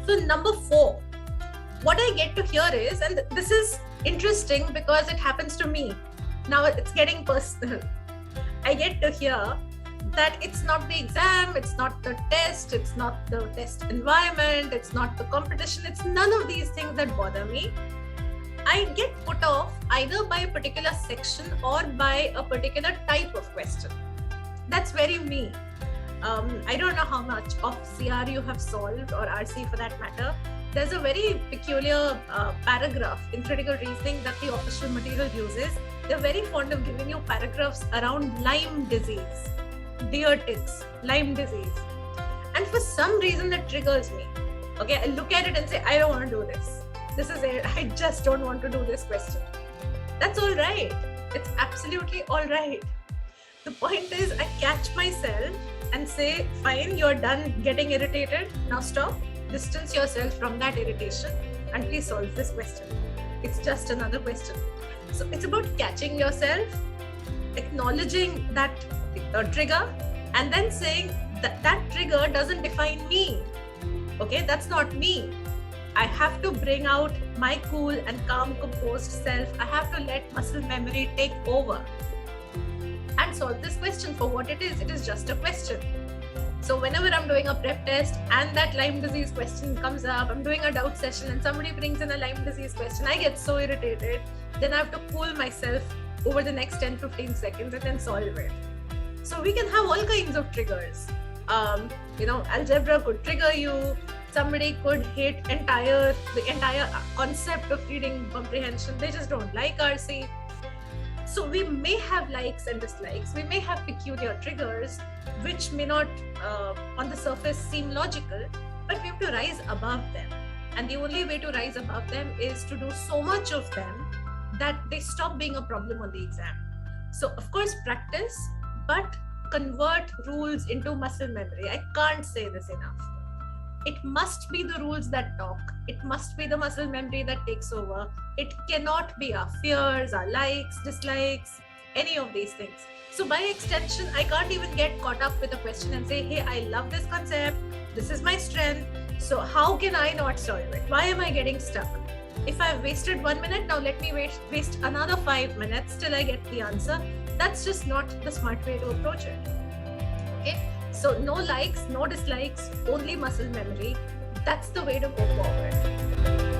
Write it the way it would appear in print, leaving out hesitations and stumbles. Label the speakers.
Speaker 1: So number 4, what I get to hear is, and this is interesting because it happens to me. Now it's getting personal. I get to hear that it's not the exam, it's not the test, it's not the test environment, it's not the competition, it's none of these things that bother me. I get put off either by a particular section or by a particular type of question. That's very me. I don't know how much of CR you have solved, or RC for that matter. There's a very peculiar paragraph in critical reasoning that the official material uses. They're very fond of giving you paragraphs around Lyme disease, deer ticks, Lyme disease. And for some reason that triggers me. Okay, I look at it and say, I don't want to do this. This is it. I just don't want to do this question. That's all right. It's absolutely all right. The point is, I catch myself and say, fine, you're done getting irritated. Now stop, distance yourself from that irritation and please solve this question. It's just another question. So it's about catching yourself, acknowledging that trigger, and then saying that that trigger doesn't define me. Okay, that's not me. I have to bring out my cool and calm, composed self. I have to let muscle memory take over and solve this question for what it is. It is just a question. So whenever I'm doing a prep test and that Lyme disease question comes up, I'm doing a doubt session and somebody brings in a Lyme disease question, I get so irritated. Then I have to cool myself over the next 10-15 seconds and then solve it. So we can have all kinds of triggers. Algebra could trigger you. Somebody could hate the entire concept of reading comprehension. They just don't like RC. So we may have likes and dislikes. We may have peculiar triggers, which may not on the surface seem logical, but we have to rise above them. And the only way to rise above them is to do so much of them that they stop being a problem on the exam. So of course, practice, but convert rules into muscle memory. I can't say this enough. It must be the rules that talk. It must be the muscle memory that takes over. It cannot be our fears, our likes, dislikes, any of these things. So by extension, I can't even get caught up with a question and say, hey, I love this concept. This is my strength. So how can I not solve it? Why am I getting stuck? If I've wasted 1 minute, now let me waste another 5 minutes till I get the answer. That's just not the smart way to approach it. Okay? So no likes, no dislikes, only muscle memory. That's the way to go forward.